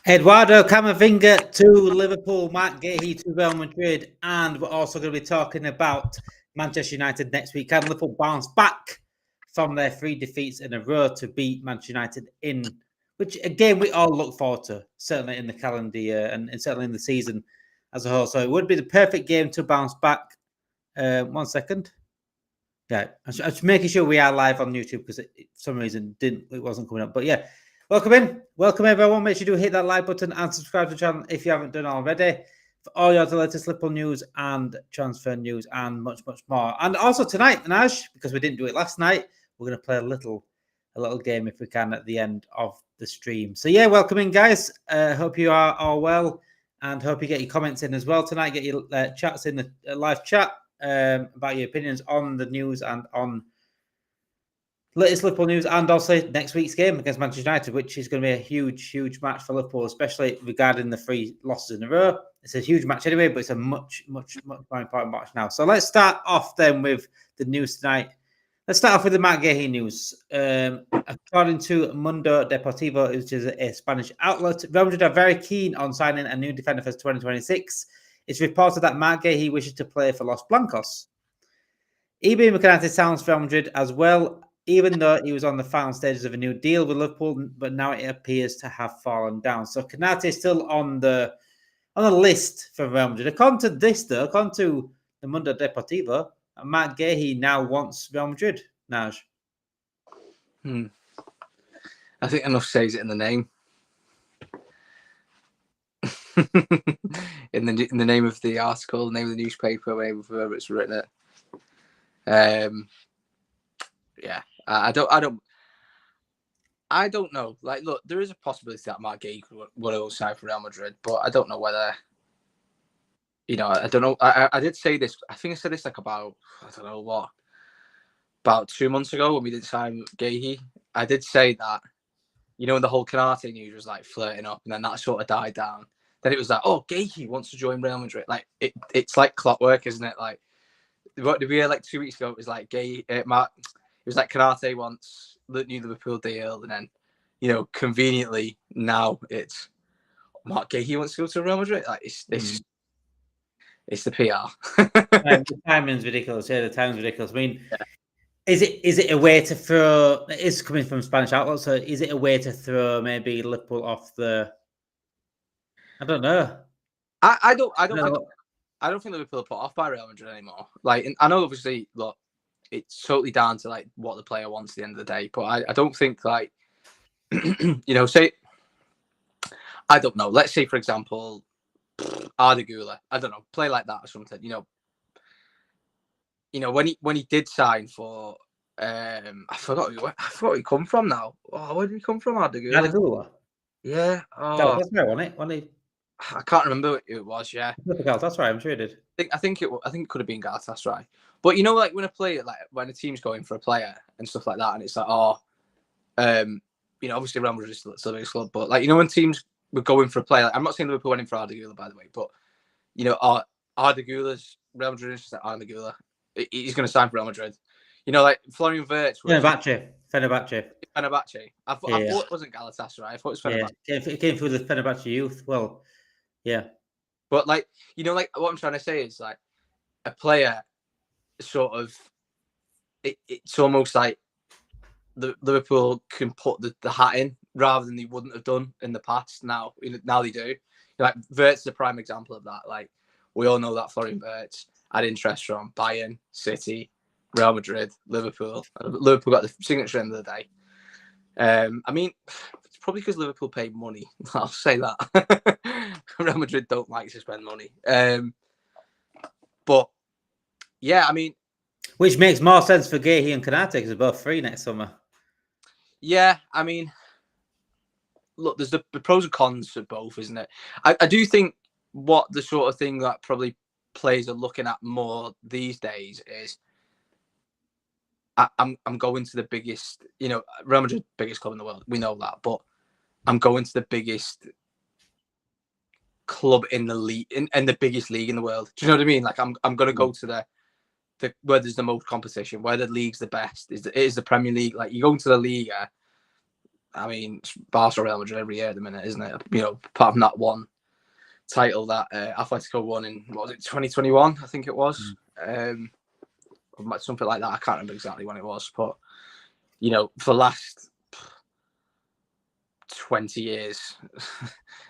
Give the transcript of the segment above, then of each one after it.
Eduardo Camavinga to Liverpool, Marc Guehi to Real Madrid, and we're also going to be talking about Manchester United next week. Can Liverpool bounce back from their 3 defeats in a row to beat Manchester United in, which again we all look forward to, certainly in the calendar year and certainly in the season as a whole. So it would be the perfect game to bounce back. 1 second. Yeah, I'm just making sure we are live on YouTube because for some reason it wasn't coming up. But yeah, welcome everyone. Make sure you do hit that like button and subscribe to the channel if you haven't done already for all your latest Liverpool news and transfer news and much more. And also tonight, Manaj, because we didn't do it last night, we're going to play a little game if we can at the end of the stream. So yeah, welcome in, guys. Hope you are all well, and hope you get your comments in as well tonight. Get your chats in the live chat. About your opinions on the news and on latest Liverpool news, and also next week's game against Manchester United, which is going to be a huge match for Liverpool, especially regarding the 3 losses in a row. It's a huge match anyway, but it's a much more important match now. So let's start off then with the news tonight. Let's start off with the Marc Guehi news. According to Mundo Deportivo, which is a Spanish outlet, Real Madrid are very keen on signing a new defender for 2026. It's reported that Marc Guehi wishes to play for Los Blancos. Ibrahim Konate sounds for Real Madrid as well, even though he was on the final stages of a new deal with Liverpool, but now it appears to have fallen down. So Konate is still on the list for Real Madrid. According to this, though, according to the Mundo Deportivo, Marc Guehi now wants Real Madrid. Naj. I think enough says it in the name. in the name of the article, the name of the newspaper, wherever it's written it. Yeah, I don't know. Like, look, there is a possibility that Marc Guehi will sign for Real Madrid, but I don't know whether. I don't know. I did say this. I think I said this like about about 2 months ago when we did sign Guehi. I did say that. When the whole Konate news was like flirting up, and then that sort of died down. Then it was like, oh, Guehi wants to join Real Madrid. Like it's like clockwork, isn't it? Like what did we hear like 2 weeks ago? It was like Mark. It was like Konate wants the new Liverpool deal, and then conveniently now it's Marc Guehi wants to go to Real Madrid. Like it's the PR. The timing's ridiculous. Yeah, the timing's ridiculous. I mean. Yeah. Is it a way to throw? It's coming from Spanish outlets, so is it a way to throw maybe Liverpool off the? I don't know. I don't think Liverpool are put off by Real Madrid anymore. Like, I know obviously, look, it's totally down to like what the player wants at the end of the day. But I don't think like, say, I don't know. Let's say for example, Arda Güler, I don't know, play like that or something. When he did sign for, I forgot where he come from now. Oh, where did he come from, Arda Güler? Arda Güler? Yeah. Oh, that's right, wasn't it? I can't remember who it was. Yeah. That's right. I'm sure it did. I think it could have been Galatasaray. But like when a player, like when a team's going for a player and stuff like that, and it's like, obviously Real Madrid is still a big club, but like when teams were going for a player, like, I'm not saying Liverpool went in for Arda Güler, by the way, but Arda Güler's Real Madrid is just like Arda Güler. He's going to sign for Real Madrid. Like Florian Wirtz. Fenerbahce. I thought it wasn't Galatasaray. I thought it was Fenerbahce. Yeah, it came through the Fenerbahce youth. Well, yeah. But like, like what I'm trying to say is like a player sort of, it's almost like the Liverpool can put the hat in rather than they wouldn't have done in the past. Now they do. Like Wirtz is a prime example of that. Like we all know that Florian Wirtz had interest from Bayern, City, Real Madrid, Liverpool. Liverpool got the signature at the end of the day. I mean, it's probably because Liverpool paid money. I'll say that. Real Madrid don't like to spend money. But yeah, I mean, which makes more sense for Guehi and Konate because they're both free next summer. Yeah, I mean, look, there's the pros and cons of both, isn't it? I do think what the sort of thing that probably players are looking at more these days is I'm going to the biggest, Real Madrid, biggest club in the world. We know that, but I'm going to the biggest club in the league, in the biggest league in the world. Do you know what I mean? Like I'm going to go to the where there's the most competition, where the league's the best. It is the Premier League. Like you go into the Liga, I mean, it's Barca, Real Madrid every year at the minute, isn't it? You know, apart from that one title that Atletico won in, what was it, 2021? I think it was. Something like that. I can't remember exactly when it was, but you know, for the last 20 years,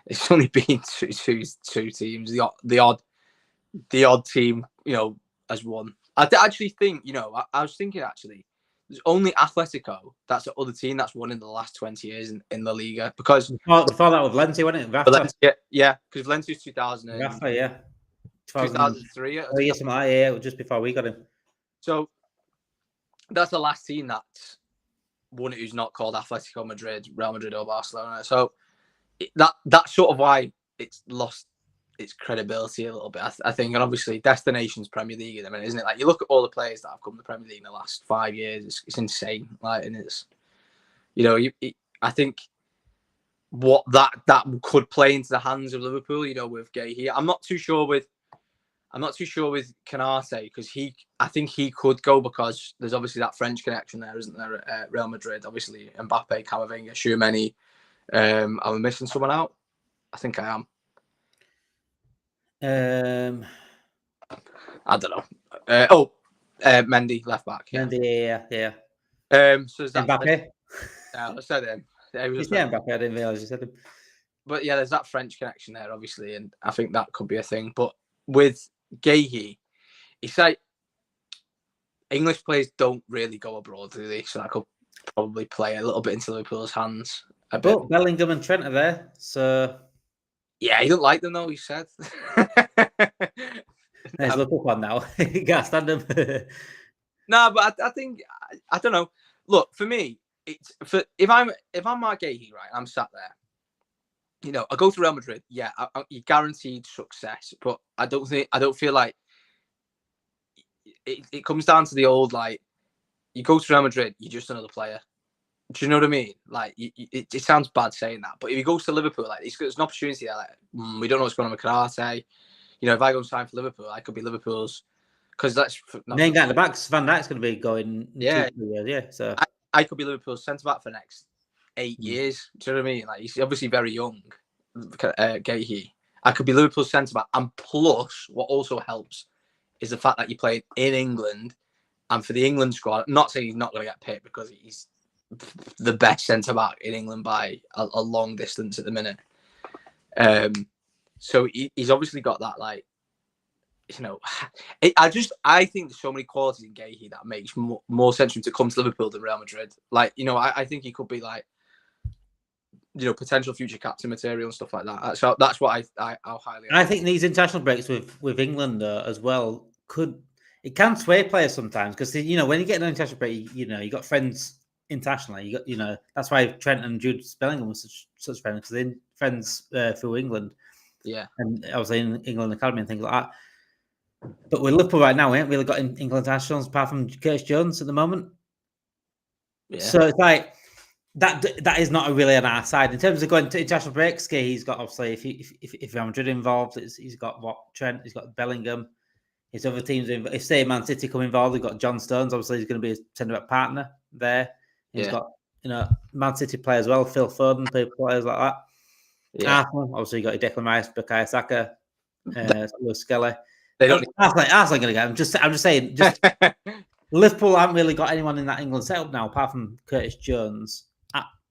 it's only been two teams. The odd team, you know, has won. I actually think, you know, I was thinking actually, there's only Atletico that's the other team that's won in the last 20 years in La Liga, because before that was Valencia, wasn't it? Rafa. Valencia, yeah, because Valencia's 2000 and Rafa, yeah. 2003. Oh, yeah, something like that, yeah, just before we got him. So that's the last team that's won it who's not called Atletico Madrid, Real Madrid, or Barcelona. So that's sort of why it's lost its credibility a little bit, I think. And obviously, destination's Premier League at the minute, isn't it? Like, you look at all the players that have come to the Premier League in the last 5 years, it's insane. Like, and it's, you know, I think what that could play into the hands of Liverpool, you know, with Guehi. I'm not too sure with Canate, because I think he could go, because there's obviously that French connection there, isn't there? At Real Madrid, obviously Mbappe, Camavinga, Tchouameni. Am I missing someone out? I think I am. I don't know. Mendy, left back. Yeah. Mendy, yeah. So is that Mbappe? I said him. You said Mbappe, I didn't realise you said him. But yeah, there's that French connection there, obviously, and I think that could be a thing. But with Guehi, it's like English players don't really go abroad, do they? So that could probably play a little bit into Liverpool's hands. But Bellingham and Trent are there, so yeah, he don't like them though. He said. There's Liverpool one now. You can't stand them. No, but I think I don't know. Look, for me, it's if I'm Marc Guehi, right, I'm sat there. You know, I go to Real Madrid. Yeah, you're guaranteed success, but I don't feel like it comes down to the old, like, you go to Real Madrid, you're just another player. Do you know what I mean? Like, it sounds bad saying that, but if he goes to Liverpool, like, there's an opportunity there. Like, we don't know what's going on with Karate. You know, if I go and sign for Liverpool, I could be Liverpool's, because that's main guy at the back. Van Dijk's going to be going. Yeah, 2 years, yeah. So I could be Liverpool's centre back for the next 8 years. Do you know what I mean? Like, he's obviously very young, Guehi. I could be Liverpool's centre back, and plus, what also helps is the fact that you play in England, and for the England squad. I'm not saying he's not going to get picked, because he's the best centre back in England by a long distance at the minute. So he's obviously got that, like, you know, I think there's so many qualities in Guehi that makes more sense for him to come to Liverpool than Real Madrid. Like, you know, I think he could be, like, you know, potential future captain material and stuff like that. So that's what I highly. I think these international breaks with England as well can sway players sometimes, because, you know, when you get an international break, you know, you got friends internationally. You got, you know, that's why Trent and Jude Bellingham were such friends, because they're friends through England. Yeah, and obviously in England Academy and things like that. But with Liverpool right now, we haven't really got England internationals apart from Curtis Jones at the moment. Yeah. So it's like that is not really on our side in terms of going to international breaks. He's got, obviously, if Real Madrid involved, he's got Trent, he's got Bellingham. His other teams, if say Man City come involved, we've got John Stones. Obviously, he's going to be a centre back partner there. He's got, you know, Man City players as well, Phil Foden, players like that. Yeah. Arsenal, obviously, you got your Declan Rice, Bukayo Saka, Lewis Skelly. They don't. Arsenal going to get him. I'm just saying. Just Liverpool haven't really got anyone in that England setup now, apart from Curtis Jones,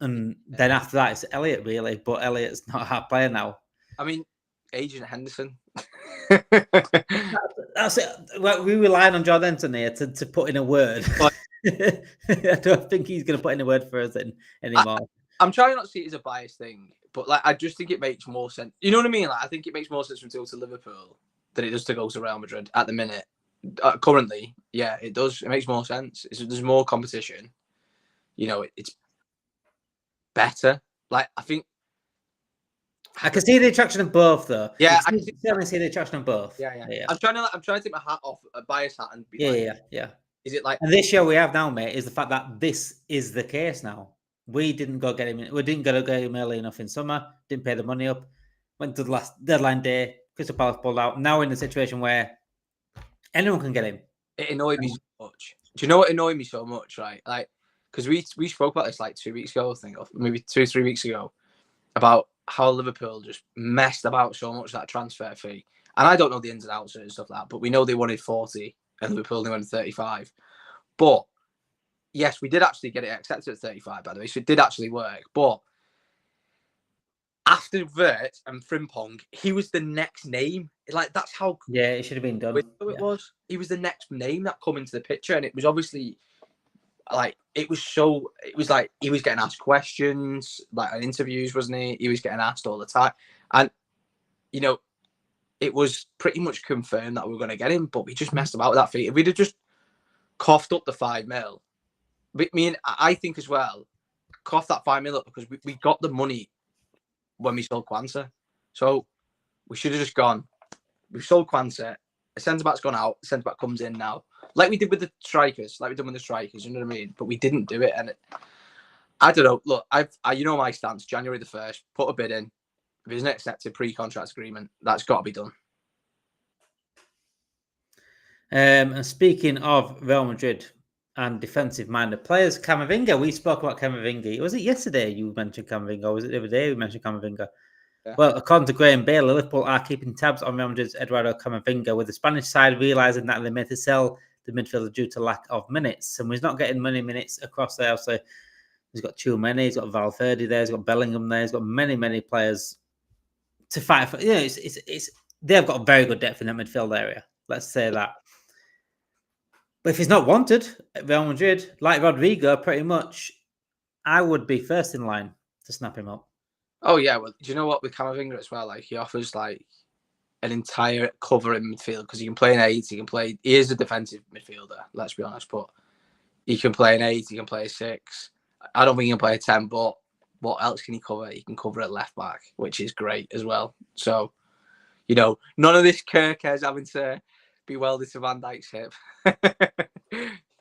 and then after that it's Elliott, really. But Elliott's not a hard player now. I mean, Agent Henderson. That's it. Well, we relying on John Denton here to put in a word. I don't think he's going to put in a word for us anymore. I'm trying not to see it as a biased thing, but, like, I just think it makes more sense. You know what I mean? Like, I think it makes more sense to go to Liverpool than it does to go to Real Madrid at the minute. Currently, yeah, it does. It makes more sense. There's more competition. You know, it's better. Like, I think I can see the attraction of both, though. Yeah, I can certainly see the attraction of both. Yeah. I'm trying to take my hat off, a bias hat, and be yeah. Is it like? And this show we have now, mate, is the fact that this is the case now. We didn't go get him. We didn't go get him early enough in summer. Didn't pay the money up. Went to the last deadline day. Crystal Palace pulled out. Now we're in a situation where anyone can get him. It annoyed me so much. Do you know what annoyed me so much? Right, like, because we spoke about this like 2 weeks ago, I think, or maybe 2-3 weeks ago, about how Liverpool just messed about so much that transfer fee. And I don't know the ins and outs and stuff like that, but we know they wanted 40 and Liverpool only wanted 35. But yes, we did actually get it accepted at 35, by the way, so it did actually work. But after Vert and Frimpong, he was the next name. Like, that's how it should have been done. It was. He was the next name that come into the picture, and it was obviously like it was like he was getting asked questions, like in interviews, wasn't he? He was getting asked all the time, and you know, it was pretty much confirmed that we were going to get him, but we just messed about with that fee. If we'd have just coughed up the 5 mil, I think as well, cough that 5 mil up because we got the money when we sold Kwanzaa. So we should have just gone, we've sold Kwanzaa, a centre-back's gone out, the centre-back comes in now. Like we did with the strikers, you know what I mean? But we didn't do it. And I don't know, look, you know my stance, January the 1st, put a bid in. If it's an accepted pre-contract agreement, that's got to be done. And speaking of Real Madrid and defensive-minded players, Camavinga, we spoke about Camavinga. Was it yesterday you mentioned Camavinga, or was it the other day we mentioned Camavinga? Yeah. Well, according to Graham Bale, Liverpool are keeping tabs on Real Madrid's Eduardo Camavinga, with the Spanish side realising that they made to sell the midfielder due to lack of minutes. And he's not getting many minutes across there. So he's got Tchouaméni, he's got Valverde there, he's got Bellingham there, he's got many players to fight for. They've got a very good depth in that midfield area. Let's say that. But if he's not wanted at Real Madrid, like Rodrigo, pretty much, I would be first in line to snap him up. Oh, yeah. Well, do you know what? With Camavinga as well, like, he offers, like, an entire cover in midfield because he can play an 8, he is a defensive midfielder, let's be honest, but he can play an 8, he can play a 6. I don't think he can play a 10, but what else can he cover? He can cover at left back, which is great as well. So, you know, none of this Kirk is having to be welded to Van Dijk's hip.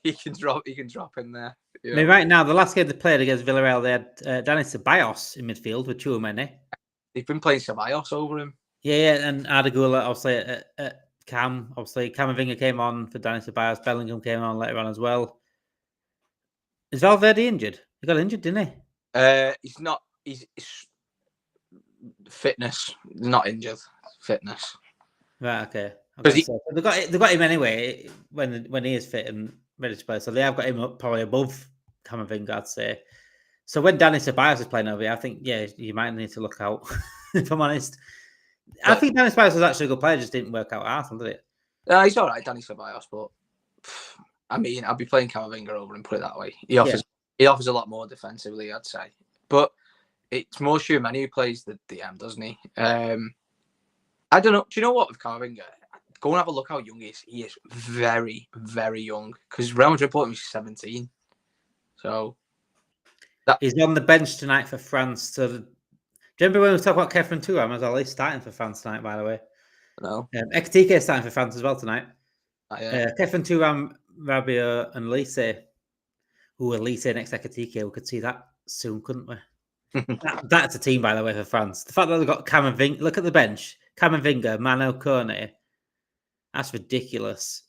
he can drop in there. You know? I mean, right now, the last game they played against Villarreal, they had Dani Ceballos in midfield with Tchouaméni. They've been playing Ceballos over him. Yeah, and Ardagula, obviously, at Cam. Obviously, Camavinga came on for Dani Ceballos. Bellingham came on later on as well. Is Valverde injured? He got injured, didn't he? He's not. He's fitness, not injured. Fitness. Right, okay. They got him anyway when he is fit and ready to play. So they have got him up probably above Camavinga, I'd say. So when Dani Ceballos is playing over here, I think you might need to look out. If I'm honest, I think Dani Ceballos was actually a good player, just didn't work out at Arsenal, did it? He's all right, Dani Ceballos, but I mean, I'd be playing Camavinga over and put it that way. He offers a lot more defensively, I'd say. But it's more Tchouaméni who plays the DM, doesn't he? I don't know. Do you know what with Camavinga? Go and have a look how young he is. He is very, very young. Because Real Madrid bought him, he's 17. So he's on the bench tonight for France. So do you remember when we talked about Kefren Thuram as well? He's starting for France tonight, by the way. No. Ekitike is starting for France as well tonight. Yeah. Kefren Thuram, Rabiot, and Lise. Lise next to Ekitike. We could see that soon, couldn't we? That's a team, by the way, for France. The fact that they've got Camavinga. Look at the bench. Camavinga, Mano Kone. That's ridiculous.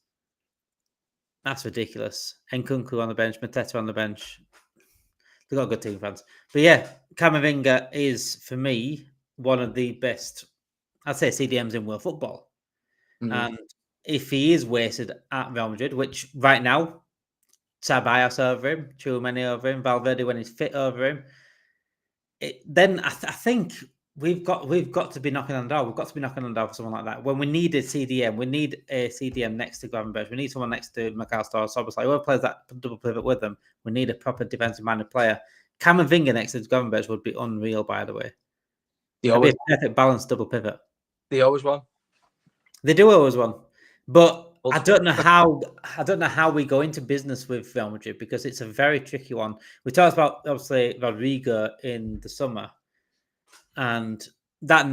Nkunku on the bench, Mateta on the bench. They've got a good team, France. But yeah, Camavinga is, for me, one of the best, I'd say, CDMs in world football. Mm-hmm. And if he is wasted at Real Madrid, which right now, Ceballos over him, Tchouaméni over him, Valverde when he's fit over him, then I think we've got to be knocking on the door. We've got to be knocking on the door for someone like that. When we need a CDM, we need a CDM next to Gravenberch. We need someone next to McAllister. So obviously, whoever plays that double pivot with them, we need a proper defensive-minded player. Camavinga next to Gravenberch would be unreal, by the way. It'd be a perfect balanced double pivot. They always won. They do always won. But I don't know how we go into business with Real Madrid because it's a very tricky one. We talked about obviously Rodrigo in the summer, and that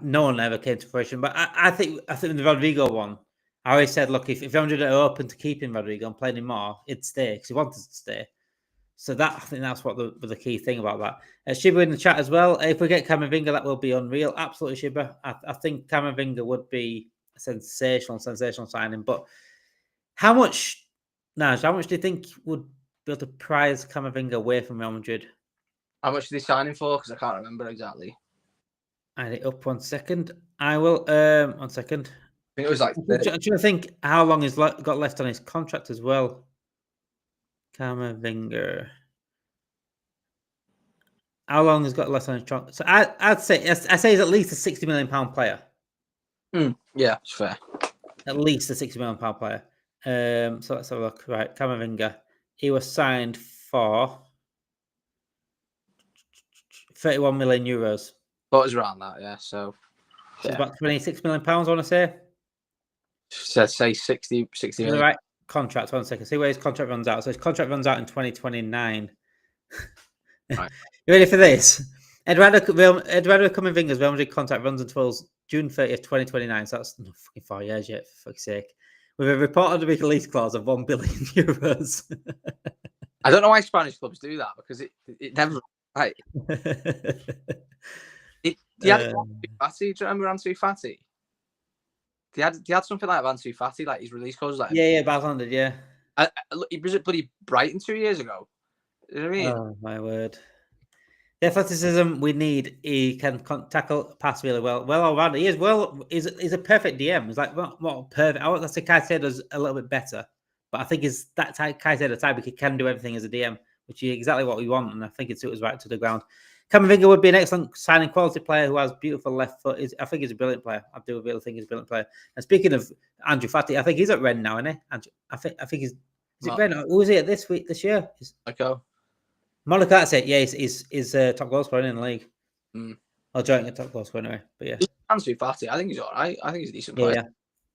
no one ever came to fruition. But I think the Rodrigo one, I always said, look, if Real Madrid are open to keeping Rodrigo and playing him more, it'd stay because he wanted to stay. So I think that's what the key thing about that. Shiba in the chat as well. If we get Camavinga, that will be unreal. Absolutely, Shiba. I think Camavinga would be a sensational signing. But how much do you think would be able to prize Camavinga away from Real Madrid. How much are they signing for? Because I can't remember exactly. Add it up 1 second. I will. 1 second. I think it was like. I'm trying to think how long he's got left on his contract as well. Camavinga. How long has got left on his contract? So I'd say he's at least a £60 million player. Yeah, it's fair. At least a £60 million player. So let's have a look. Right, Camavinga. He was signed for €31 million. Thought it was around that, yeah. So it's about £26 million, I want to say. So say 60 million. The right contract. 1 second. See where his contract runs out. So his contract runs out in 2029. Right. You ready for this? Eduardo Camavinga's Real Madrid contract runs until June 30th, 2029. So that's not fucking 4 years yet, for fuck's sake. With a reported release clause of €1 billion. I don't know why Spanish clubs do that, because it never. Right. He had Ansu Fati. Do you remember Ansu Fati? He had something like Ansu Fati, like his release clause. Like Barcelona did, yeah. He was at bloody Brighton 2 years ago. You know what I mean? Oh my word! The athleticism we need. He can tackle, pass really well. Well all round. He is well. He's a perfect DM. He's like not perfect. I want to say Caicedo's a little bit better, but I think is that Caicedo type. He can do everything as a DM, which is exactly what we want, and I think it suits right to the ground. Camavinga would be an excellent signing, quality player who has beautiful left foot. I think he's a brilliant player. I do really think he's a brilliant player. And speaking of Andrew Fati, I think he's at Rennes now, isn't he? I think he's. Is it Rennes? Who is he at this year? Monaco, that's it. Yeah, he's top goal scorer in the league. Or joint top goal scorer anyway. But yeah, Ansu Fati, I think he's all right. I think he's a decent player.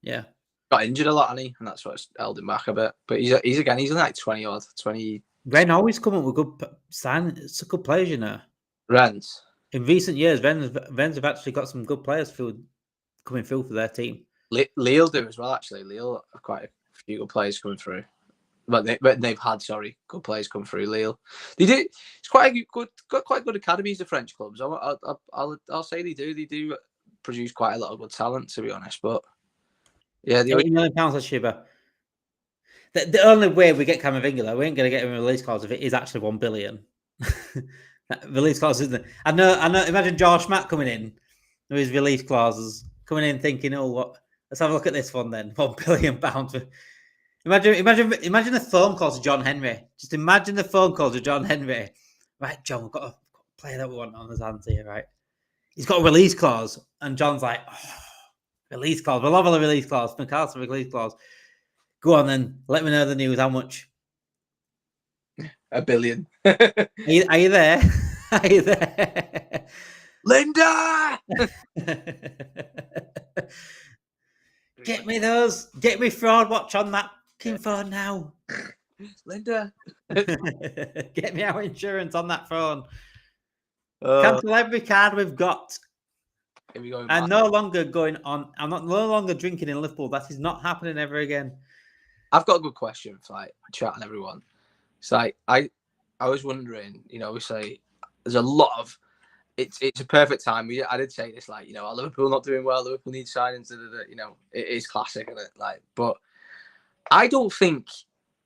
Yeah. Got injured a lot, hasn't he? And that's what's held him back a bit. But he's like 20 odd, 20. Rennes always come up with good sign. It's a good players, you know. Rennes. In recent years, Rennes have actually got some good players coming through for their team. Lille do as well, actually. Lille have quite a few good players coming through. But they've had good players come through Lille. They do. It's quite good academies. The French clubs. I'll say they do. They do produce quite a lot of good talent, to be honest. But yeah, £80 million of Shiba. The only way we get Camavinga, though, we ain't going to get him a release clause if it is actually $1 billion. Release clause, isn't it? I know. Imagine George Matt coming in with his release clauses, coming in thinking, "Oh, what? Let's have a look at this one then. £1 billion." Imagine a phone call to John Henry. Just imagine the phone call to John Henry. Right, John, we've got a player that we want on his hands here, right? He's got a release clause, and John's like, release clause. We'll have a release clause. McAllister release clause. Go on then. Let me know the news. How much? $1 billion. Are you there? Are you there? Linda! Get me those. Get me fraud watch on that phone now. Linda. Get me our insurance on that phone. Cancel every card we've got. I'm no longer going on. I'm no longer drinking in Liverpool. That is not happening ever again. I've got a good question for like chatting everyone. It's like I was wondering, we say there's a lot of it's a perfect time. I did say this, like, Liverpool not doing well, Liverpool need signings, it is classic, isn't it? Like, but I don't think,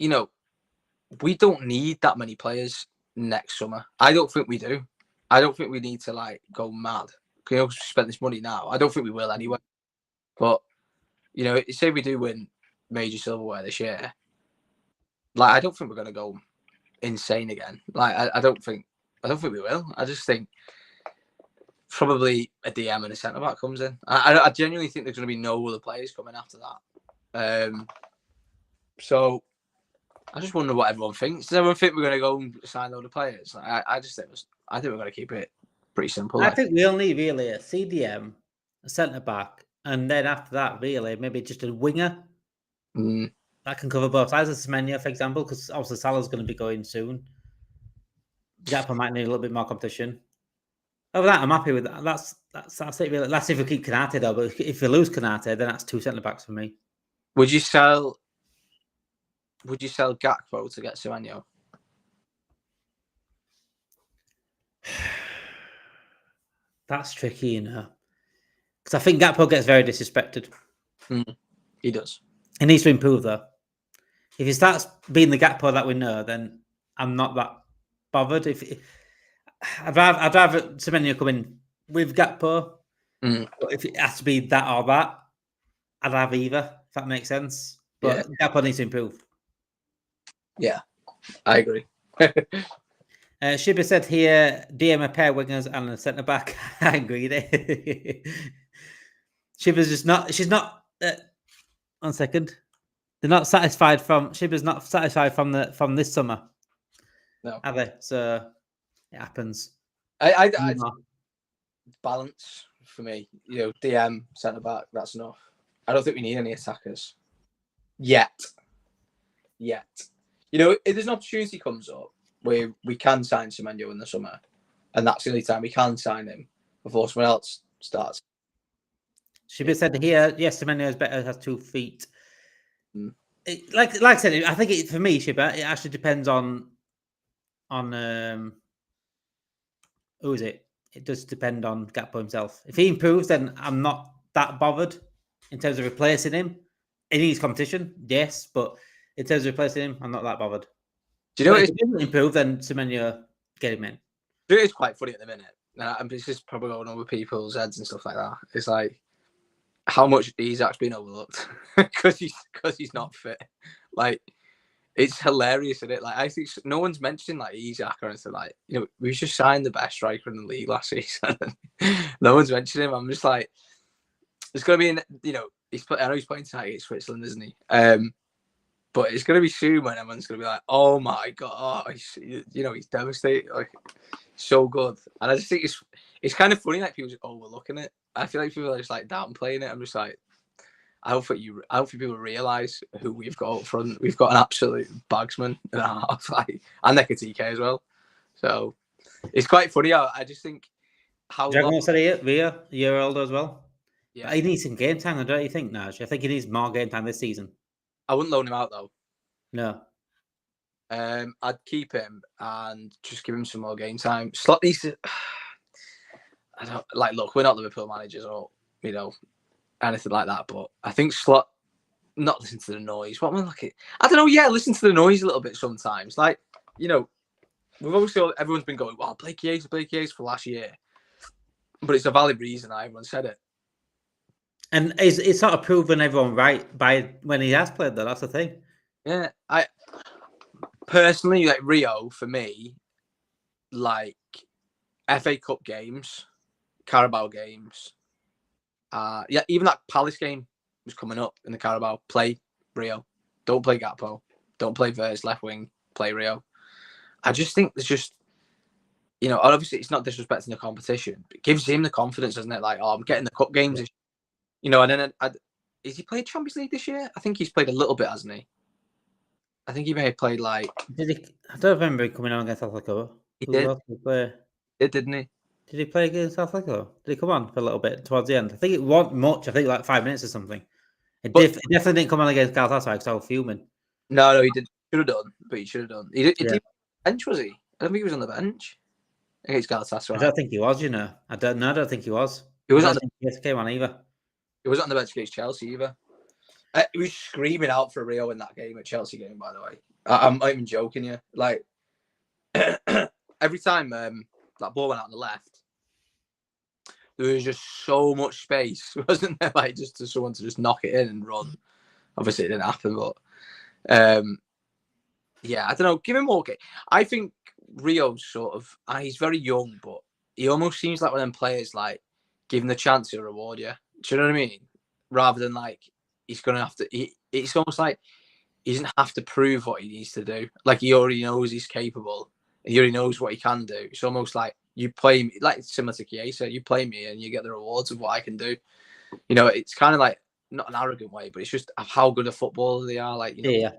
we don't need that many players next summer. I don't think we do. I don't think we need to like go mad. Spend this money now. I don't think we will anyway. But say we do win major silverware this year, like I don't think we're gonna go insane again. Like I don't think we will. I just think probably a DM and a centre back comes in. I genuinely think there's going to be no other players coming after that. So I just wonder what everyone thinks. Does everyone think we're going to go and sign other players? I think we're going to keep it pretty simple. I think we only really a CDM, a centre back, and then after that, really maybe just a winger. That can cover both sides of Semenyo, for example, because obviously Salah's going to be going soon. Gakpo might need a little bit more competition. Over that, I'm happy with that. That's it, really. That's if we keep Konate, though. But if we lose Konate, then that's two centre backs for me. Would you sell Gakpo to get Semenyo? That's tricky, because I think Gakpo gets very disrespected. He does. He needs to improve, though. If he starts being the Gakpo that we know, then I'm not that bothered. I'd rather Semenyo come in with Gakpo. But if it has to be that or that, I'd have either. If that makes sense. But Gakpo needs to improve. Yeah, I agree. Shiba said here, DM a pair of wingers and a centre back. I agree there. Shiba's just not. She's not. 1 second. They're not satisfied from. Shiba's not satisfied from this summer. No, are they? So it happens. I balance for me. DM centre back. That's enough. I don't think we need any attackers yet. If there's an opportunity comes up where we can sign Semenyo in the summer, and that's the only time we can sign him before someone else starts. Shiba said here, yes, Semenyo is better, has 2 feet. Like I said, I think for me, Shiba, it actually depends on who is it? It does depend on Gakpo himself. If he improves, then I'm not that bothered in terms of replacing him. It needs competition, yes, but in terms of replacing him, I'm not that bothered. Do you know if he doesn't improve, then Semenyo, get him in. It is quite funny at the minute. And this is probably going over people's heads and stuff like that. It's like how much Isaac's been overlooked because he's not fit. Like, it's hilarious, isn't it? Like, I think no one's mentioning like Isaac or anything. Like, we just signed the best striker in the league last season. No one's mentioning him. I'm just like, it's gonna be I know he's playing tonight against Switzerland, isn't he? But it's gonna be soon when everyone's gonna be like, oh my god, he's devastated. Like, so good. And I just think it's kind of funny, like people just overlooking it. I feel like people are just like downplaying it. I'm just like, I don't think people realise who we've got up front. We've got an absolute bagsman and a half, and Nekatike as well. So it's quite funny. I just think how Dragon said it, Via, a year older as well. Yeah, he needs some game time, don't you think, Naj? I think he needs more game time this season. I wouldn't loan him out though. No. I'd keep him and just give him some more game time. Slot needs to. I don't like. Look, we're not Liverpool managers or anything like that. But I think Slot not listen to the noise. What am I looking? I don't know. Yeah, listen to the noise a little bit sometimes. Like we've obviously everyone's been going, "Well, Blake Yates for last year," but it's a valid reason. Everyone said it, and it's sort of proven everyone right by when he has played. Though that's the thing. Yeah, I personally like Rio for me, like FA Cup games, Carabao games. Even that Palace game was coming up in the Carabao. Play Rio. Don't play Gakpo. Don't play Verts left wing. Play Rio. I just think there's just, obviously it's not disrespecting the competition, but it gives him the confidence, doesn't it? Like, I'm getting the cup games. And then has he played Champions League this year? I think he's played a little bit, hasn't he? I think he may have played like. Did he? I don't remember him coming on against Atletico. He did. Didn't he? Did he play against Atletico? Did he come on for a little bit towards the end? I think it wasn't much. I think like 5 minutes or something. It definitely didn't come on against Galatasaray because I was fuming. No, he didn't. Should have done, but he should have done. He did bench, was he? I don't think he was on the bench against Galatasaray. I don't think he was. I don't think he was. He wasn't. Came on either. He wasn't on the bench against Chelsea either. He was screaming out for Rio in that game, at Chelsea game, by the way. I'm not even joking you. Like, every time that ball went out on the left, there was just so much space, wasn't there? Like, just to someone to just knock it in and run. Obviously, it didn't happen, but I don't know. Give him more game. I think Rio's sort of, he's very young, but he almost seems like one of them players, like, given the chance, he'll reward you. Do you know what I mean? Rather than, like, he's going to have to... It's almost like he doesn't have to prove what he needs to do. Like, he already knows he's capable. And he already knows what he can do. It's almost like you play me, like similar to Chiesa, you play me and you get the rewards of what I can do. It's kind of like, not an arrogant way, but it's just how good a footballer they are. Like, Yeah.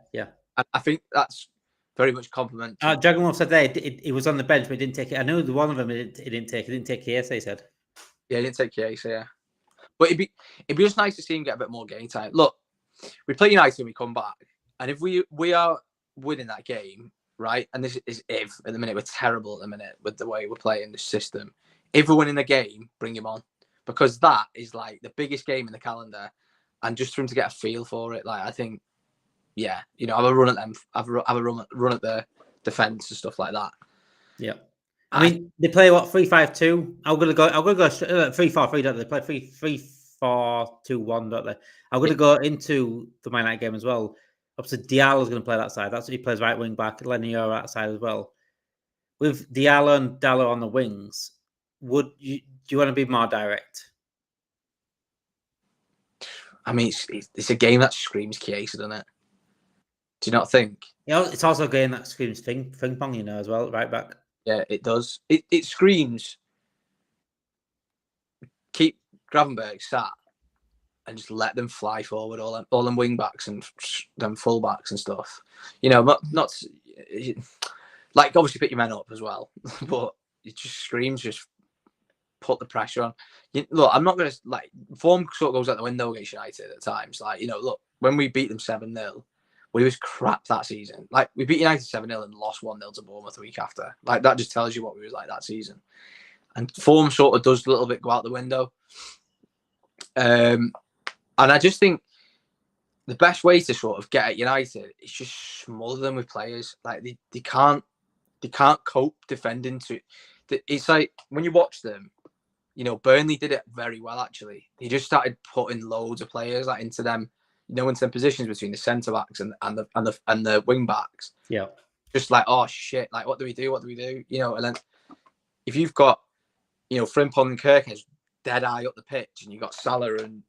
I think that's very much compliment. Dragon Wolf said there, he was on the bench, but he didn't take it. I know the one of them he didn't take. He didn't take Chiesa, he said. Yeah, he didn't take Chiesa, yeah. But it'd be just nice to see him get a bit more game time. Look, we play United when we come back, and if we are winning that game, right? And this is if at the minute we're terrible at the minute with the way we're playing this system. If we're winning the game, bring him on, because that is like the biggest game in the calendar, and just for him to get a feel for it, like I think, have a run at them, have a run at the defense and stuff like that. Yeah. I mean, they play what 3-5-2. I'm gonna go 3-4-3. Don't they? They play 3-4-2-1, don't they? I'm gonna go into the Man United game as well. Obviously, Diallo's gonna play that side. That's what he plays, right wing back. Lenier that side as well. With Diallo and Dallo on the wings, do you want to be more direct? I mean, it's a game that screams Chiesa, doesn't it? Do you not think? Yeah, it's also a game that screams ping pong, as well, right back. Yeah, it does. It screams. Keep Gravenberg sat and just let them fly forward, all them wing backs and them full backs and stuff. Not like obviously pick your men up as well, but it just screams, just put the pressure on. Look, I'm not going to form sort of goes out the window against United at times. Look, when we beat them 7-0, we was crap that season. We beat United 7-0 and lost 1-0 to Bournemouth the week after. That just tells you what we was like that season. And form sort of does a little bit go out the window. And I just think the best way to sort of get at United is just smother them with players. They can't cope defending to. It's like when you watch them, Burnley did it very well actually. He just started putting loads of players into them. Into them positions between the centre backs and the wing backs. Yeah. Just oh shit, what do we do? What do we do? And then if you've got, Frimpong and Kirkes dead eye up the pitch, and you've got Salah and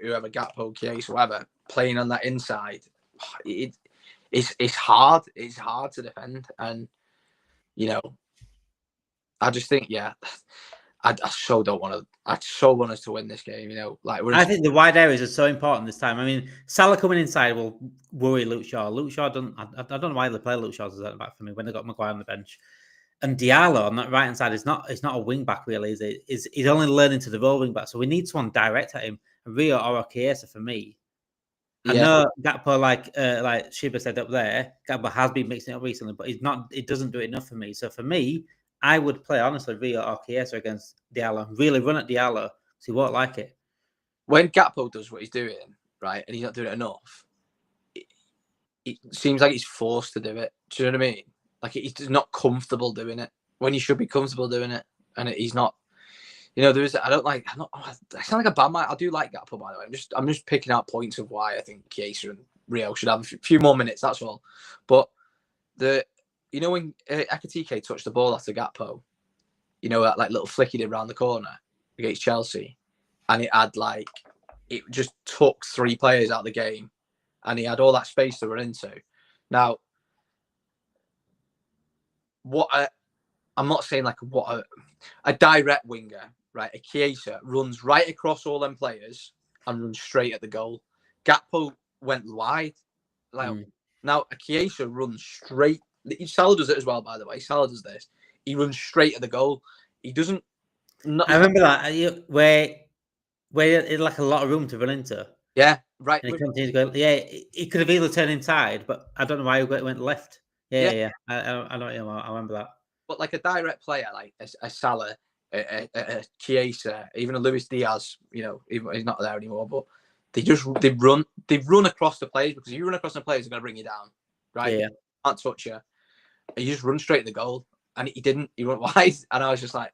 whoever, Gakpo, Chiesa, whoever, playing on that inside, it's hard. It's hard to defend, and I just think, I so don't want to. I so want us to win this game. I think the wide areas are so important this time. I mean, Salah coming inside will worry Luke Shaw. Luke Shaw doesn't. I don't know why they play Luke Shaw as a back for me when they got Maguire on the bench. And Diallo on that right hand side is not a wing back really. He's only learning to the role wing back. So we need someone direct at him. Rio or Chiesa for me. I know Gakpo, like Shiba said up there, Gakpo has been mixing it up recently, but he's not. It doesn't do it enough for me. So for me, I would play honestly Rio or Chiesa against Diallo. Really run at Diallo, so he won't like it. When Gakpo does what he's doing, right, and he's not doing it enough, it seems like he's forced to do it. Do you know what I mean? He's not comfortable doing it when he should be comfortable doing it, and he's not. There is. I sound like a bad man. I do like Gakpo, by the way. I'm just picking out points of why I think Chiesa and Rio should have a few more minutes. That's all. But when Ekitike touched the ball after Gakpo, that little flick he did round the corner against Chelsea, and it just took 3 players out of the game, and he had all that space to run into. Now, I'm not saying a direct winger, right? A Chiesa runs right across all them players and runs straight at the goal. Gakpo went wide. Now a Chiesa runs straight. Salah does it as well, by the way. Salah does this. He runs straight at the goal. He doesn't. I remember that where it like a lot of room to run into. Yeah, right. And he continues to go. Yeah, he could have either turned inside, but I don't know why he went left. Yeah. I remember that. But a direct player like a Salah, a Chiesa, even a Luis Diaz, even he's not there anymore, but they run across the players, because if you run across the players, they're going to bring you down, right? Yeah. Can't touch you. And you just run straight to the goal, and he didn't. He went wide, and I was just like,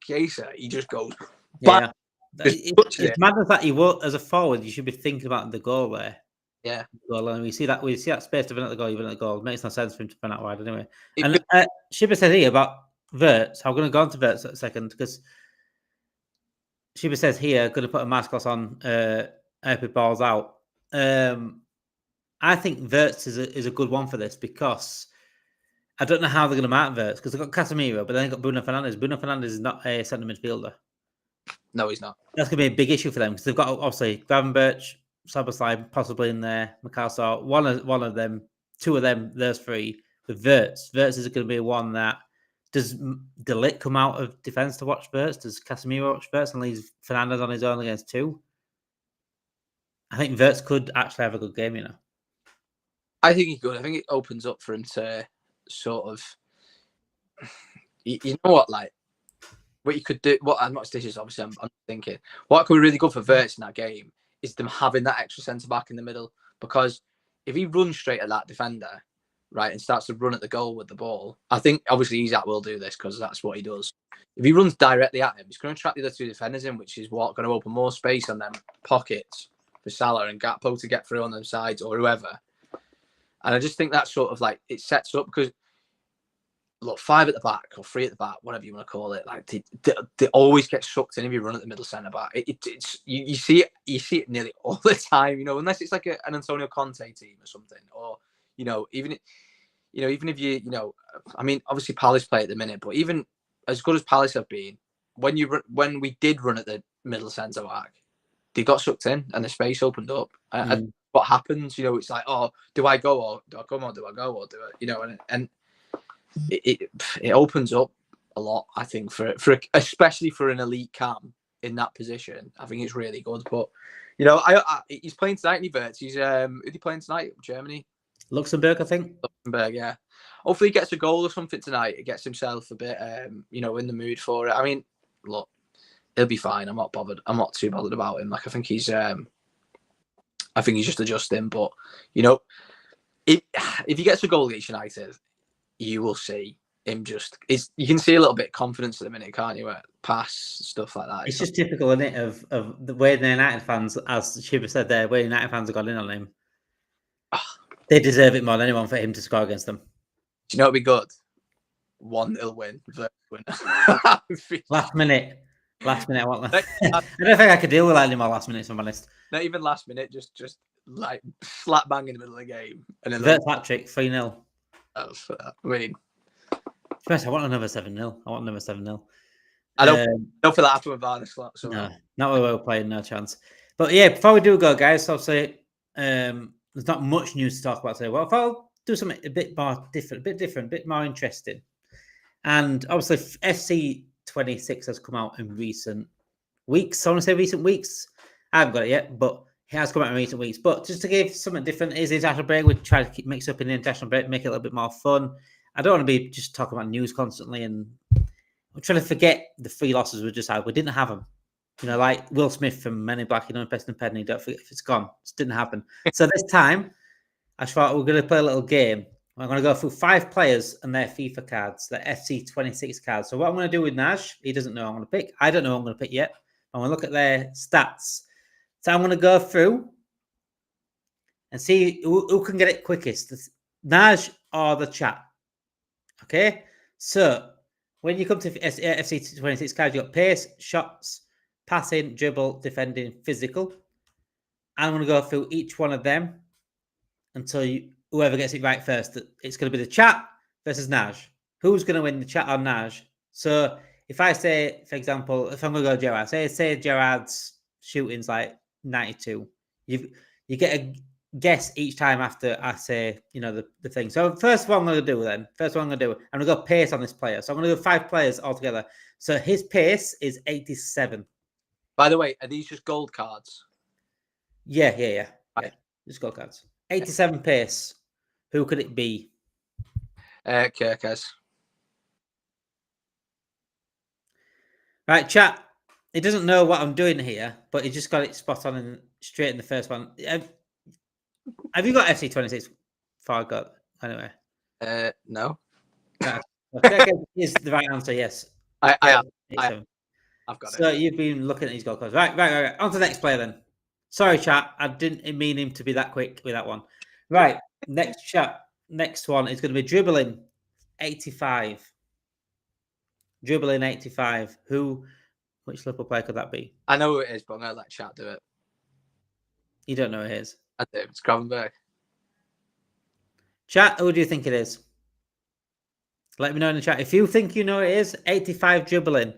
Chiesa, he just goes. Yeah. It's madness that you will, as a forward, you should be thinking about the goal there. Yeah. Goal, and we see that space to run at the goal, even at the goal. It makes no sense for him to run out wide anyway. And Shiba said here about Wirtz. I'm going to go on to Wirtz a second, because Shiba says here, going to put a mascot on epic balls out. I think Wirtz is a good one for this, because I don't know how they're going to mark Wirtz, because they've got Casemiro, but then they've got Bruno Fernandes. Bruno Fernandes is not a centre midfielder. No, he's not. That's going to be a big issue for them, because they've got obviously Gravenberch, Szoboszlai possibly in there, McAllister, one of them, 2 of them, there's 3. With Wirtz is going to be one that does De Ligt come out of defence to watch Wirtz? Does Casemiro watch Wirtz and leaves Fernandes on his own against 2? I think Wirtz could actually have a good game, I think he could. I think it opens up for him to sort of, you know what, what you could do. What I'm not stitches, obviously. I'm thinking what could be really good for Wirtz in that game is them having that extra centre back in the middle, because if he runs straight at that defender, right, and starts to run at the goal with the ball, I think obviously Isak will do this because that's what he does. If he runs directly at him, he's going to trap the other two defenders in, which is what going to open more space on them pockets for Salah and Gakpo to get through on them sides or whoever. And I just think that sort of like it sets up because look, 5 at the back or 3 at the back, whatever you want to call it, like they always get sucked in if you run at the middle centre back. It's you see it nearly all the time, unless it's like an Antonio Conte team or something, or even if I mean, obviously Palace play at the minute, but even as good as Palace have been, when we did run at the middle centre back, they got sucked in and the space opened up. And what happens, it's like, oh, do I go or do I come or do I go or do it, and it opens up a lot, I think, for especially for an elite cam in that position. I think it's really good. But he's playing tonight in Everts. He's who's he playing tonight? Germany, Luxembourg, I think. Luxembourg, yeah. Hopefully he gets a goal or something tonight. He gets himself a bit in the mood for it. I mean, look, he'll be fine. I'm not bothered. I'm not too bothered about him. Like I think he's just adjusting. But if he gets a goal against United, you will see him you can see a little bit of confidence at the minute, can't you? Pass, stuff like that. It's just typical, isn't it, of the way the United fans, as Shiva said there, where United fans have got in on him. They deserve it more than anyone for him to score against them. Do you know it'd be good? 1-0 win. Last minute, I want that. I don't think I could deal with that anymore last minute, if I'm honest. Not even last minute, just like slap bang in the middle of the game. And then Patrick, 3-0. I mean, I want another 7-0. I don't feel that happen with Varner slot. So. No, not where we're playing, no chance. But yeah, before we do go, guys, obviously there's not much news to talk about today. Well, if I'll do something a bit more different, a bit more interesting. And obviously FC 26 has come out in recent weeks. I want to say recent weeks. I haven't got it yet, but it has come out in recent weeks. But just to give something different, is the international break. We try to mix up in the international break, make it a little bit more fun. I don't want to be just talking about news constantly, and I'm trying to forget the 3 losses we just had. We didn't have them. Like Will Smith from Men in Black, Best and Penny. Don't forget if it's gone. It didn't happen. So this time, I thought we're going to play a little game. I'm going to go through 5 players and their FIFA cards, their FC 26 cards. So what I'm going to do with Naj, he doesn't know I'm going to pick. I don't know I'm going to pick yet. I'm going to look at their stats. So I'm going to go through and see who can get it quickest, Naj or the chat. Okay? So when you come to FC 26 cards, you've got pace, shots, passing, dribble, defending, physical. I'm going to go through each one of them until whoever gets it right first. It's going to be the chat versus Naj. Who's going to win, the chat or Naj? So if I say, for example, if I'm going to go Gerard, say Gerard's shooting's like 92. You get a guess each time after I say, the thing. So first one I'm going to do, I'm going to go pace on this player. So I'm going to go 5 players altogether. So his pace is 87. By the way, are these just gold cards? Yeah. Just gold cards. 87 pace. Who could it be? Kirkes. Right, chat. He doesn't know what I'm doing here, but he just got it spot on and straight in the first one. Have you got FC 26? Far got anyway. No. Kirkes is the right answer. Yes, I have. I've got it. So you've been looking at these goal cards. Right. On to the next player then. Sorry, chat. I didn't mean him to be that quick with that one. Right. Next one is going to be dribbling 85. Dribbling 85. Which Liverpool player could that be? I know who it is, but I'm going to let chat do it. You don't know who it is? I do. It's Camavinga. Chat, who do you think it is? Let me know in the chat. If you think you know who it is, 85 dribbling.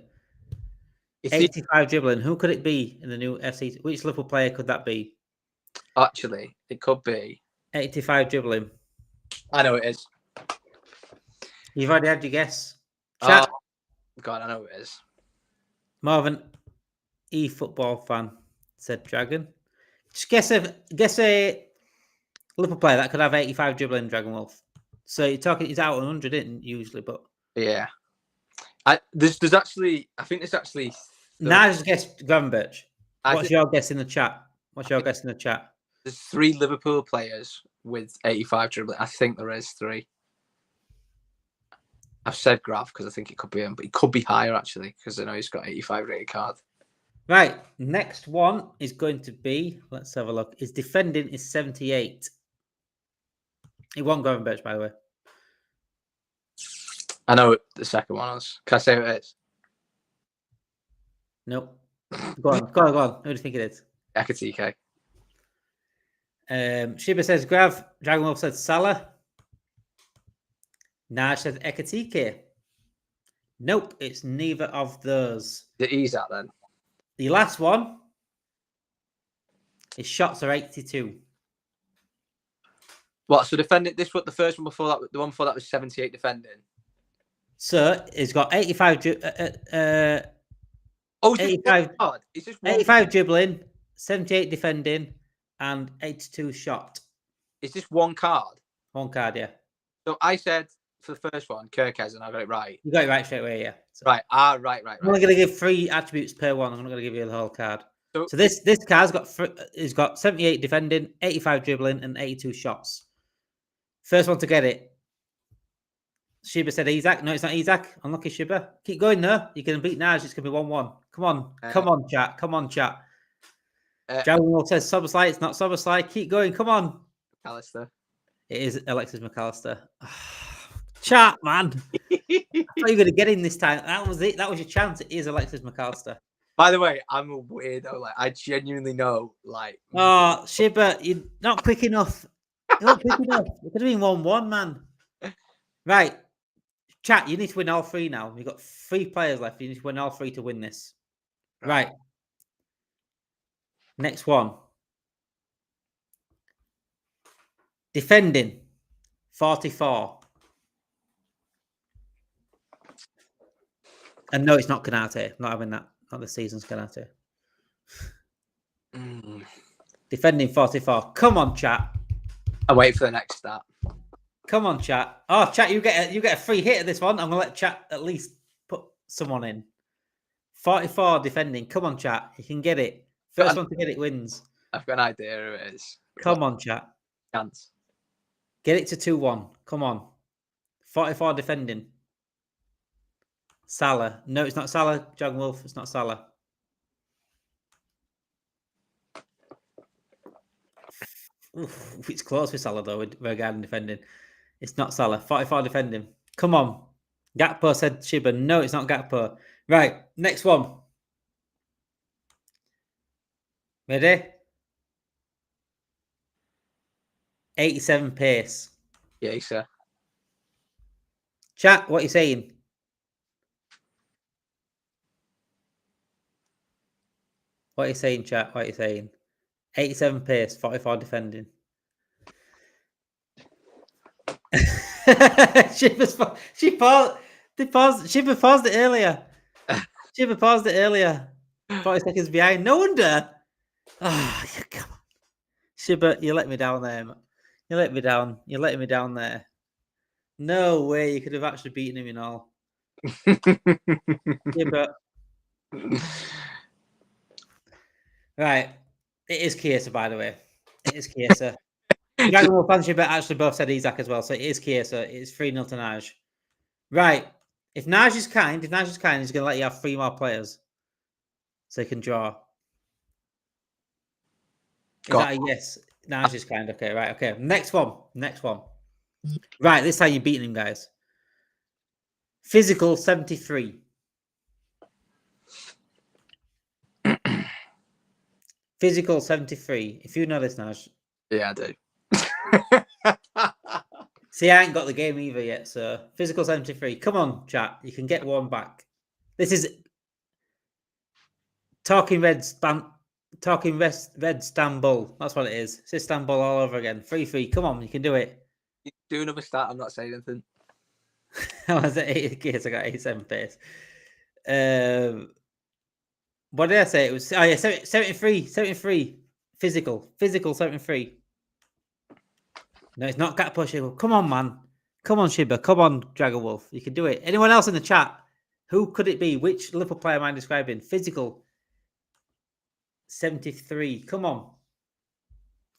85 dribbling. Who could it be in the new FC? Which Liverpool player could that be? Actually, it could be 85 dribbling. I know it is. You've already had your guess. Chat. Oh, God, I know who it is. Marvin, e-football fan, said Dragon. Just guess a Liverpool player that could have 85 dribbling, Dragon Wolf. So you're talking, he's out 100, isn't usually, but yeah. I think there's actually. Naj guessed Gravenberch. What's your guess in the chat? There's 3 Liverpool players with 85 dribbling. I think there is 3. I've said Grav because I think it could be him, but he could be higher actually because I know he's got 85 rated card. Right, next one is going to be, let's have a look. His defending is 78. It won't go on bench, by the way. I know the second one is. Can I say who it is? Nope. Go on. Who do you think it is? Ekatike. Shiba says Grav. Dragon Wolf says Salah. Naj says Ekatike. Nope, it's neither of those. The E's out then. The last one, his shots are 82. What? So defending this? What the first one before that? The one before that was 78 defending. So he's got 85. 85, Is this 85 dribbling, 78 defending, and 82 shot. Is this one card? One card, yeah. So I said for the first one, Kirkes, and I got it right. You got it right straight away, yeah. So Right. Right. I'm only going to give 3 attributes per one. I'm not going to give you the whole card. So this card's got 78 defending, 85 dribbling, and 82 shots. First one to get it. Shiba said Isaac. No, it's not Isaac. Unlucky Shiba. Keep going though. You can beat Naj. It's going to be 1-1. Come on, chat. Come on, chat. Jamal says Soberslide. It's not Soberslide. Keep going. Come on. McAllister. It is Alexis McAllister. Chat, man. I thought you were going to get in this time. That was it. That was your chance. It is Alexis McAllister. By the way, I'm a weirdo. Like, I genuinely know. Like, oh, Shiba, you're not quick enough. You're not quick enough. It could have been 1-1, man. Right. Chat, you need to win all 3 now. You've got 3 players left. You need to win all 3 to win this. Right. Next one. Defending. 44. And no, it's not Canate. I'm not having that. Not this season's Canate. Defending 44. Come on, chat. I wait for the next start. Come on, chat. Oh, chat, you get a free hit at this one. I'm gonna let chat at least put someone in. 44 defending. Come on, chat. You can get it. First one to get it wins. I've got an idea who it is. Come on, chat. Chance. Get it to 2-1. Come on. 44 defending. Salah. No, it's not Salah. John Wolf. It's not Salah. Oof, it's close with Salah though, regarding defending. It's not Salah. 44 defending. Come on. Gakpo said Shiba. No, it's not Gakpo. Right. Next one. Ready? 87 pace. Yeah, sir. Chat, what are you saying? What are you saying, chat? What are you saying? 87 pace, 44 defending. Shiba paused it earlier. Shiba paused it earlier. 40 seconds behind. No wonder. Oh, come on. Shiba, you let me down there. Man. You let me down. You're letting me down there. No way. You could have actually beaten him in all. Shiba. Right. It is Chiesa, by the way. It is Chiesa. Dragon Wolf and Shiba actually both said Isaac as well. So it is Chiesa. It's 3-0 to Naj. Right. If Naj is kind, he's going to let you have 3 more players. So he can draw. Is that a yes? Naj is kind. Okay, right. Okay. Next one. Right. This time you're beating him, guys. Physical 73. Physical 73. If you know this, Naj. Yeah, I do. See, I ain't got the game either yet, so physical 73. Come on, chat. You can get one back. This is Talking Red Istanbul. That's what it is. It's Istanbul all over again. 3-3. Come on, you can do it. You do another start. I'm not saying anything. I was at 8 years. I got 87 pace. What did I say? It was 73. Physical 73. No, it's not Gakpo Shiba. Come on, man. Come on, Shiba. Come on, Dragon Wolf. You can do it. Anyone else in the chat? Who could it be? Which Liverpool player am I describing? Physical 73. Come on.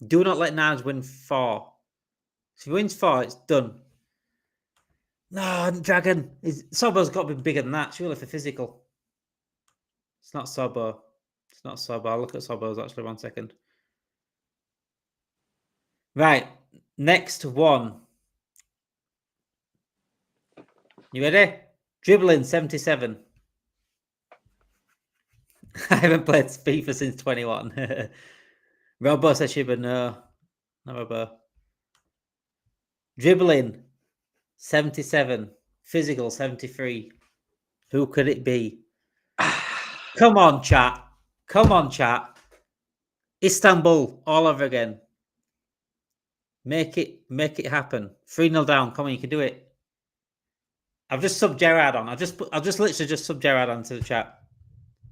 Do not let Naj win 4. If he wins 4, it's done. No, Dragon. Sobo's got to be bigger than that, surely, for physical. It's not Sobo. It's not Sobo. I'll look at Sobo's actually 1 second. Right. Next one. You ready? Dribbling 77. I haven't played FIFA since 21. Robo says Shiba, no. No Robo. Dribbling 77. Physical 73. Who could it be? Come on, chat. Come on, chat. Istanbul all over again. Make it happen. 3-0 down. Come on, you can do it. I've just subbed Gerard on. I've just literally just subbed Gerard onto the chat.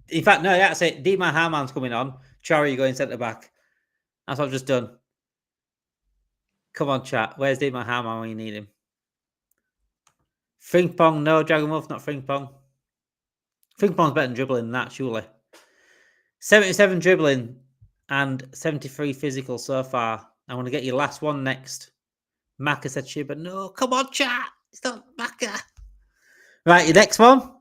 In fact, no, that's it. Dima Harman's coming on. Chari going centre back. That's what I've just done. Come on, chat. Where's Dima Harman when you need him? Frimpong, no. Dragon Wolf, not Frimpong. Frimpong's better than dribbling than that, surely. 77 dribbling and 73 physical so far. I want to get your last one next. Maka said Shiba, no. Come on, chat. It's not Maka. Right, your next one.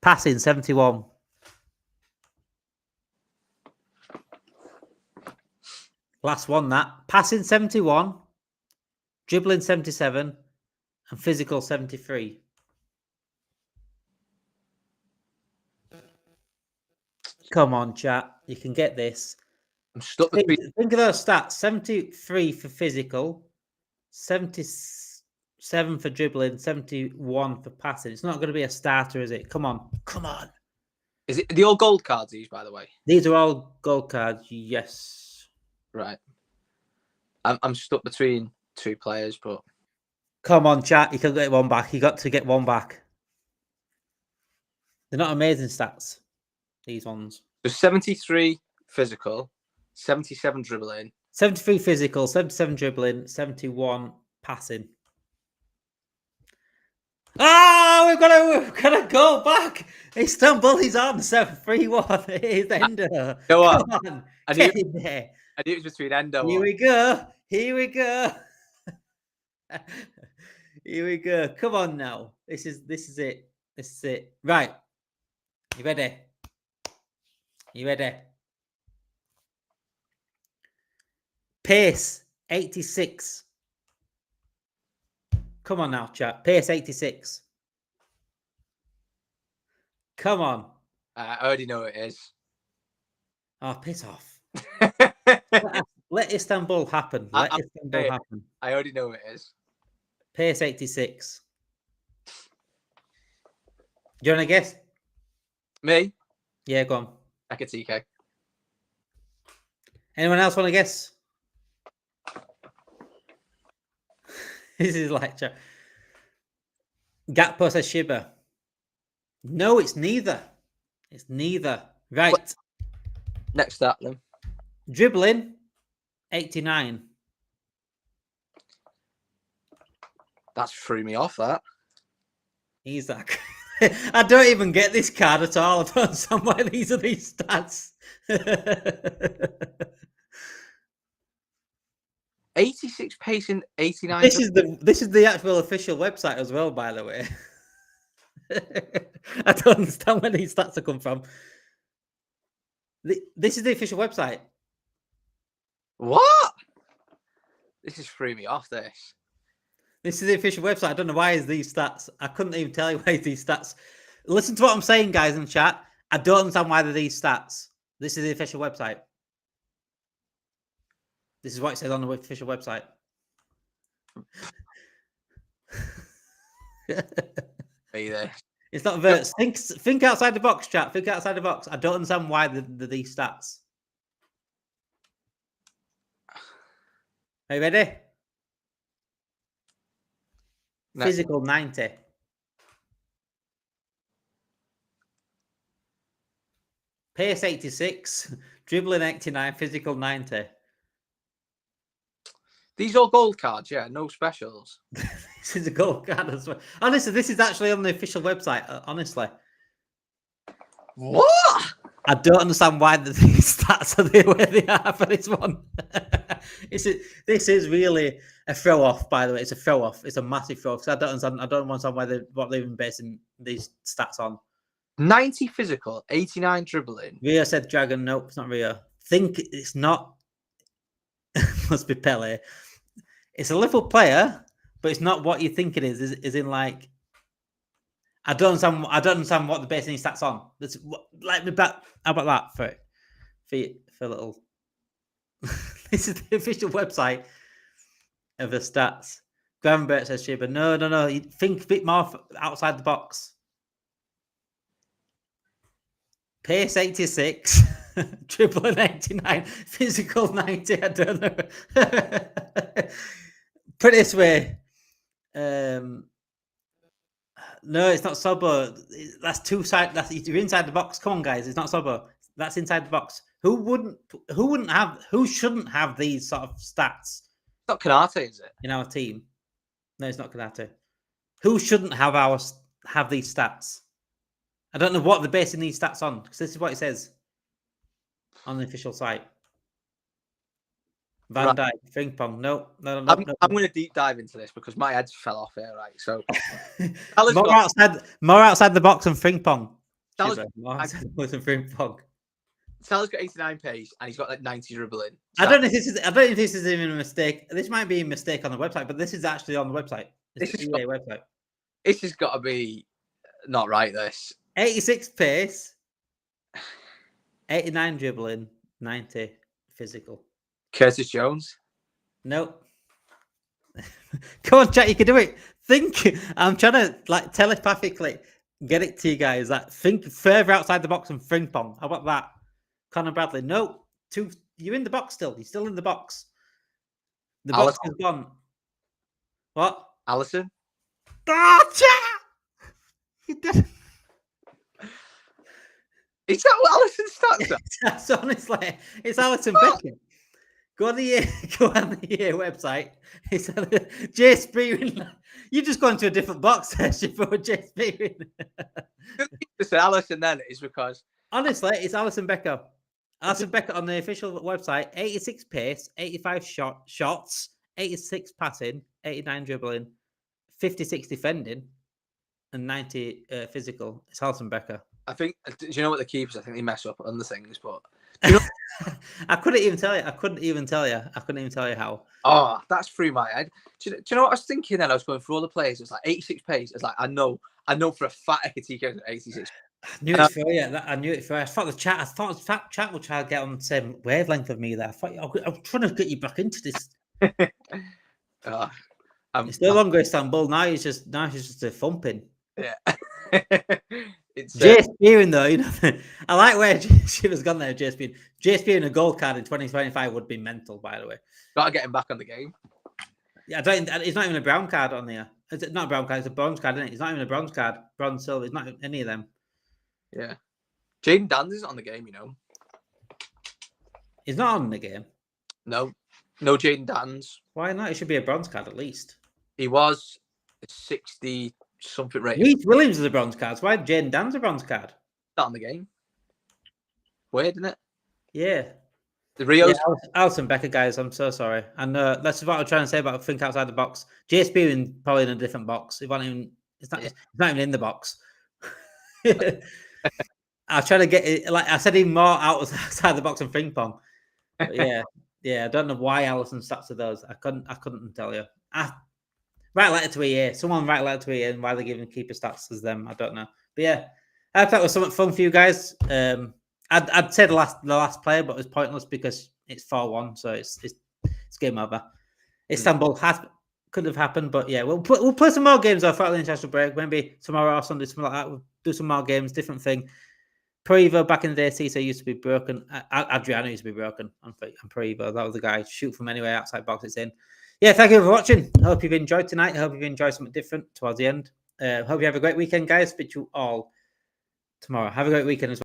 Passing 71. Last one, that. Passing 71. Dribbling 77. And physical 73. Come on, chat. You can get this. I'm stuck Think of those stats. 73 for physical. 77 for dribbling. 71 for passing. It's not going to be a starter, is it? Come on. Come on. Is it the all gold cards, these, by the way? These are all gold cards, yes. Right. I'm stuck between two players, but... Come on, chat. You can get one back. You got to get one back. They're not amazing stats, these ones. So 73 physical, 77 dribbling. 73 physical, 77 dribbling, 71 passing. Oh, we've got to go back. Istanbul is on 7-3-1. It's Endo. Go on. Come on. I Get in there. knew it was between Endo. Here we go. Here we go. Here we go. Come on now. This is it. This is it. Right. You ready? You ready? Pace 86. Come on now, chat. Pace 86. Come on. I already know it is. Oh, piss off. Let Istanbul happen. Let Istanbul happen. I already know it is. Pace 86. Do you want to guess? Me? Yeah, go on. TK. Anyone else want to guess? This is like Gakpo says Shiba. No, it's neither. It's neither. Right. What? Next start then. Dribbling 89. That's threw me off, that. He's that. I don't even get this card at all. I don't understand why these are these stats. 86 pacing, 89. This is the actual official website as well, by the way. I don't understand where these stats have come from. This is the official website. What? This is threw me off, this. This is the official website. I don't know why is these stats. I couldn't even tell you why these stats. Listen to what I'm saying, guys, in the chat. I don't understand why they're these stats. This is the official website. This is what it says on the official website. Either. It's not verts. Think outside the box, chat. Think outside the box. I don't understand why they're these stats. Are you ready? No. Physical 90. Pace 86. Dribbling 89. Physical 90. These are gold cards, yeah. No specials. This is a gold card as well. Honestly, this is actually on the official website. Honestly. What? I don't understand why these stats are the way they are for this one. This is really a throw off. By the way, it's a throw off. It's a massive throw off. So I don't understand what they're even basing these stats on. 90 physical, 89 dribbling. Rio said Dragon. Nope, it's not Rio. Think it's not. Must be Pele. It's a Liverpool player, but it's not what you think it is. Is in like. I don't understand what the basing these stats on. How about that for a little. This is the official website of the stats. Gravenberg says Shiba. No. You think a bit more outside the box. Pace 86, dribbling 89, physical 90. I don't know. Put it this way. No, it's not Sobo. That's two side. You're inside the box. Come on, guys. It's not Sobo. That's inside the box. Who shouldn't have these sort of stats? It's not Kanate, is it? In our team. No, it's not Kanate. Who shouldn't have these stats? I don't know what they're basing these stats on, because this is what it says on the official site. Van Dijk, Frimpong. No. I'm going to deep dive into this because my head fell off here, right? So more outside the box than Frimpong. Salah's got 89 pace and he's got like 90 dribbling. I don't know if this is even a mistake. This might be a mistake on the website, but this is actually on the website. This is the website. This has got to be not right. This 86 pace, 89 dribbling, 90 physical. Curtis Jones. Nope. Come on, chat. You can do it. Think. I'm trying to like telepathically get it to you guys. Like, think further outside the box than Frimpong. How about that? Connor Bradley. Nope. You're in the box still. You're still in the box. The box is gone. What? Allison. Oh, chat. You did. Is that what Allison's stats are? That's honestly, it's Alison Becker. Go on the year website. It's Jay Spearing. You just gone to a different box session for Jay Spearing. Just Allison then is because honestly, it's Alison Becker. Alison Becker on the official website. 86 pace, 85 shots, 86 passing, 89 dribbling, 56 defending, and 90 physical. It's Alison Becker. I think. Do you know what the keepers? I think they mess up on the things, but I couldn't even tell you. I couldn't even tell you how. Oh, that's through my head. Do you know what I was thinking then? I was going through all the players. It's like 86 pace. It's like I know for a fact Ekatike is 86. I knew it for you. I knew it for you. I thought the chat will try to get on the same wavelength of me there. I was trying to get you back into this. It's no longer Istanbul. Now it's just a thumping. Yeah. It's Jay Spearing though, you know, I like where she was gone there. Jay Spearing a gold card in 2025 would be mental. By the way, gotta get him back on the game. Yeah, it's not even a brown card on there. It's not a brown card. It's a bronze card, isn't it? It's not even a bronze card. Bronze, silver. It's not any of them. Yeah, Jaden Dans isn't on the game. You know, he's not on the game. No Jaden Dans. Why not? It should be a bronze card at least. He was 60. Something rated. Reece Williams is a bronze card. So why Jaden Dan's a bronze card? Not on the game. Weird, isn't it? Yeah. The Rio's Alison Becker, guys. I'm so sorry. And that's what I'm trying to say about think outside the box. Jay Spearing probably in a different box. It's not even in the box. I try to get it. Like I said, even more outside the box than Frimpong. But yeah. I don't know why Alison's stats are those. I couldn't tell you. Write a letter to EA. Someone write a letter to EA and why they're giving keeper stats as them. I don't know. But yeah, I hope that was something fun for you guys. I'd say the last player, but it was pointless because it's 4-1, so it's game over. Istanbul could have happened, but yeah, we'll play some more games after the international break. Maybe tomorrow or Sunday, something like that. We'll do some more games, different thing. Pro-Evo back in the day, Cisse used to be broken. Adriano used to be broken on Pro-Evo. That was the guy. Shoot from anywhere outside box, it's in. Yeah, thank you for watching. I hope you've enjoyed tonight. I hope you've enjoyed something different towards the end. Hope you have a great weekend, guys. Speak to you all tomorrow. Have a great weekend as well.